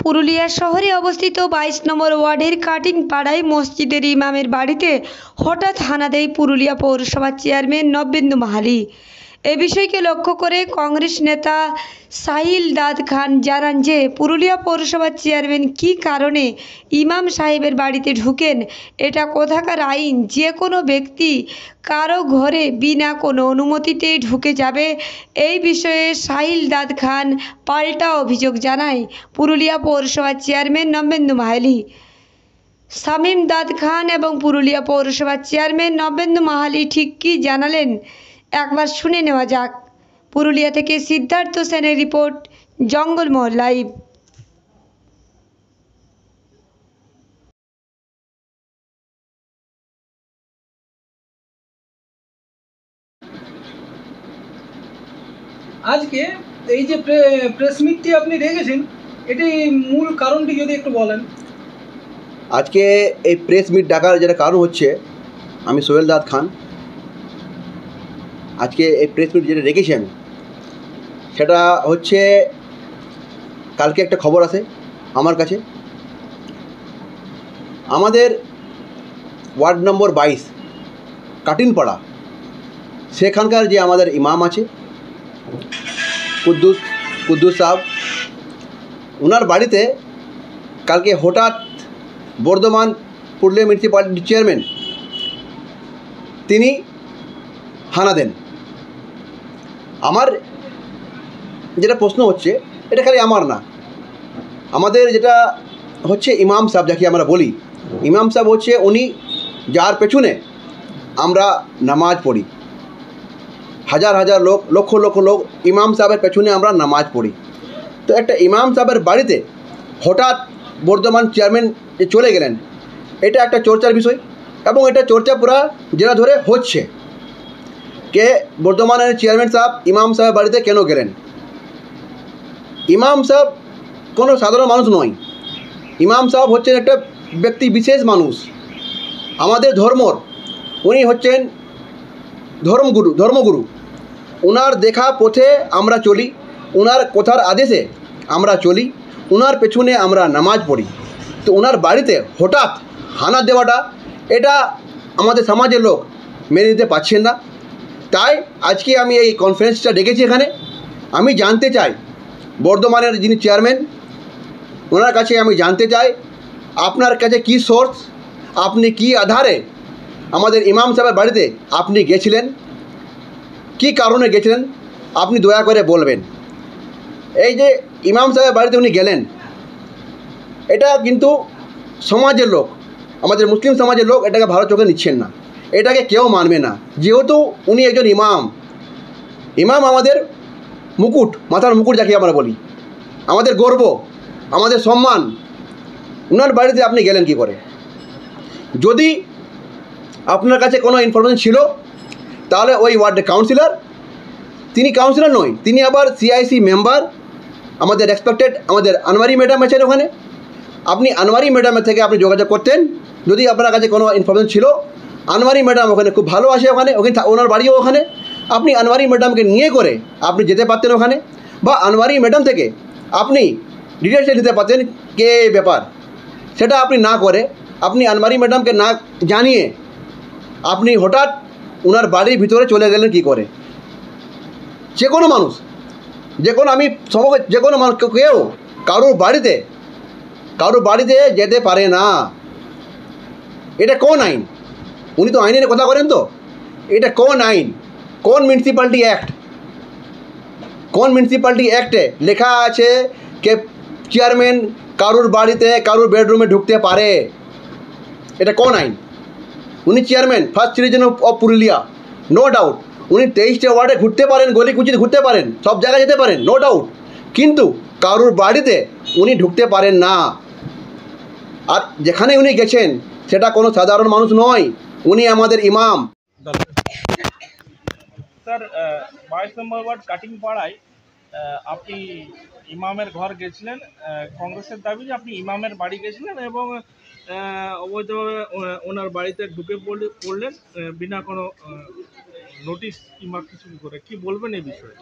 পুরুলিয়া শহরে অবস্থিত 22 নম্বর ওয়ার্ডের কাটিং পাড়ায় মসজিদের ইমামের বাড়িতে হঠাৎ হানা দেয় পুরুলিয়া পৌরসভার চেয়ারম্যান নবেন্দু মাহালি। এ বিষয়কে লক্ষ্য করে কংগ্রেস নেতা সাহিল দাদ খান জানান যে পুরুলিয়া পৌরসভার চেয়ারম্যান কী কারণে ইমাম সাহেবের বাড়িতে ঢুকেন, এটা কোথাকার আইন যে কোনো ব্যক্তি কারো ঘরে বিনা কোনো অনুমতিতেই ঢুকে যাবে। এই বিষয়ে সাহিল দাদ খান পাল্টা অভিযোগ জানায় পুরুলিয়া পৌরসভার চেয়ারম্যান নবেন্দু মাহালি। শামীম দাদ খান এবং পুরুলিয়া পৌরসভার চেয়ারম্যান নবেন্দু মাহালি ঠিক কী জানালেন একবার শুনে নেওয়া যাক। পুরুলিয়া থেকে সিদ্ধার্থ সেনের রিপোর্ট, জঙ্গলমহল লাইভ। আজকে এই যে প্রেস মিটটি আপনি রেখেছেন, এটি মূল কারণটি যদি একটু বলেন। আজকে এই প্রেস মিট ডাকার যেটা কারণ হচ্ছে, আমি সোহেল দাদ খান। আজকে এই প্রেস মিট যেটা রেখেছি আমি, সেটা হচ্ছে কালকে একটা খবর আসে আমার কাছে। আমাদের ওয়ার্ড নম্বর 22 কাটিনপাড়া, সেখানকার যে আমাদের ইমাম আছে কুদ্দুস সাহেব, ওনার বাড়িতে কালকে হঠাৎ বর্ধমান পুরুলিয়া মিউনিসিপ্যালিটির চেয়ারম্যান তিনি হানা দেন। আমার যেটা প্রশ্ন হচ্ছে, এটা খালি আমার না, আমাদের যেটা হচ্ছে ইমাম সাহেব, যাকে আমরা বলি ইমাম সাহেব হচ্ছে উনি যার পেছনে আমরা নামাজ পড়ি, হাজার হাজার লোক, লক্ষ লক্ষ লোক ইমাম সাহেবের পেছনে আমরা নামাজ পড়ি। তো একটা ইমাম সাহেবের বাড়িতে হঠাৎ বর্ধমান চেয়ারম্যান চলে গেলেন, এটা একটা চর্চার বিষয় এবং এটা চর্চা পুরা জেলা ধরে হচ্ছে কে বর্ধমানের চেয়ারম্যান সাহেব ইমাম সাহেবের বাড়িতে কেন গেলেন। ইমাম সাহেব কোনো সাধারণ মানুষ নয়, ইমাম সাহেব হচ্ছেন একটা ব্যক্তি বিশেষ মানুষ, আমাদের ধর্মর উনি হচ্ছেন ধর্মগুরু। ওনার দেখা পথে আমরা চলি, ওনার কথার আদেশে আমরা চলি, ওনার পেছনে আমরা নামাজ পড়ি। তো ওনার বাড়িতে হঠাৎ হানা দেওয়াটা, এটা আমাদের সমাজের লোক মেনে নিতে পারছেন না। তাই আজকে আমি এই কনফারেন্সটা ডেকেছি এখানে। আমি জানতে চাই বর্ধমানের যিনি চেয়ারম্যান, ওনার কাছে আমি জানতে চাই আপনার কাছে কী সোর্স, আপনি কি আধারে আমাদের ইমাম সাহেবের বাড়িতে আপনি গেছিলেন, কী কারণে গেছিলেন, আপনি দয়া করে বলবেন। এই যে ইমাম সাহেবের বাড়িতে উনি গেলেন, এটা কিন্তু সমাজের লোক, আমাদের মুসলিম সমাজের লোক এটাকে ভালো চোখে নিচ্ছেন না, এটাকে কেউ মানবে না। যেহেতু উনি একজন ইমাম আমাদের মুকুট, মাথার মুকুট যাকে আমরা বলি, আমাদের গর্ব, আমাদের সম্মান, ওনার বাড়িতে আপনি গেলেন কি করে? যদি আপনার কাছে কোনো ইনফরমেশন ছিল তাহলে ওই ওয়ার্ডের কাউন্সিলর, তিনি কাউন্সিলর নয়, তিনি আবার সিআইসি মেম্বার, আমাদের রেসপেক্টেড আমাদের আনোয়ারি ম্যাডাম আছেন ওখানে, আপনি আনোয়ারি ম্যাডামের থেকে আপনি যোগাযোগ করতেন যদি আপনার কাছে কোনো ইনফরমেশন ছিল। আনোয়ারি ম্যাডাম ওখানে খুব ভালো আসে, ওখানে ওনার বাড়িও ওখানে, আপনি আনোয়ারি ম্যাডামকে নিয়ে করে আপনি যেতে পারতেন ওখানে, বা আনোয়ারি ম্যাডাম থেকে আপনি ডিটেলসে নিতে পারতেন কে ব্যাপার। সেটা আপনি না করে, আপনি আনোয়ারি ম্যাডামকে না জানিয়ে আপনি হঠাৎ ওনার বাড়ির ভিতরে চলে গেলেন কি করে? যে কোনো মানুষ, যে কোনো যে কোনো মানুষ, কেউ কারোর বাড়িতে যেতে পারে না। এটা কোন আইন? উনি তো আইনের কথা বলেন, তো এটা কোন আইন, কোন মিউনিসিপ্যালিটি অ্যাক্ট? কোন মিউনিসিপ্যালিটি অ্যাক্টে লেখা আছে কে চেয়ারম্যান কারোর বাড়িতে কারোর বেডরুমে ঢুকতে পারে? এটা কোন আইন? উনি chairman first citizen of Purulia, no doubt. উনি 23টা ওয়ার্ডে ঘুরতে পারেন, গলি কুচিতে ঘুরতে পারেন, সব জায়গায় যেতে পারেন, নো ডাউট। কিন্তু কারোর বাড়িতে উনি ঢুকতে পারেন না। আর যেখানে উনি গেছেন সেটা কোনো সাধারণ মানুষ নয়, উনি আমাদের ইমাম। স্যার, 22 নম্বর ওয়ার্ড কাটিং পাড়ায় আপনি ইমামের ঘর গেছিলেন, কংগ্রেসের দাবি যে আপনি ইমামের বাড়ি গেছিলেন এবং অবৈধভাবে ওনার বাড়িতে ঢুকে পড়লেন বিনা কোনো নোটিশ কিংবা কিছু করে। কি বলবেন এই বিষয়ে?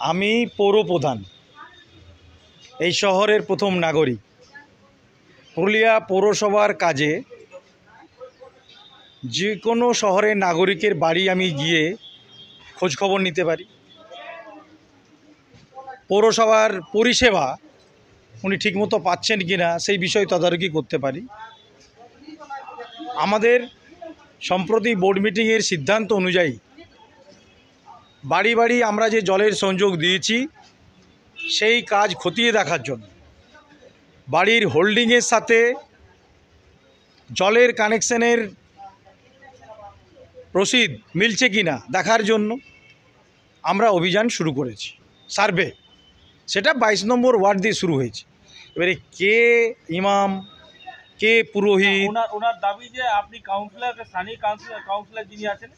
আমি পৌরপ্রধান এই শহরের প্রথম নাগরিক। পুরুলিয়া পৌরসভার কাজে যে কোনো শহরের নাগরিকের বাড়ি আমি গিয়ে খোঁজখবর নিতে পারি। পৌরসভার পরিষেবা উনি ঠিকমতো পাচ্ছেন কি না সেই বিষয়ে তদারকি করতে পারি। আমাদের সম্প্রতি বোর্ড মিটিংয়ের সিদ্ধান্ত অনুযায়ী বাড়ি বাড়ি আমরা যে জলের সংযোগ দিয়েছি সেই কাজ খতিয়ে দেখার জন্য, বাড়ির হোল্ডিংয়ের সাথে জলের কানেকশনের রসিদ মিলছে কি না দেখার জন্য আমরা অভিযান শুরু করেছি। সার্ভে সেটা 22 নম্বর ওয়ার্ড দিয়ে শুরু হয়েছে। এবারে কে ইমাম, কে পুরোহিত, ওনার দাবি যে আপনি কাউন্সিলর, স্থানীয় কাউন্সিলর যিনি আছেন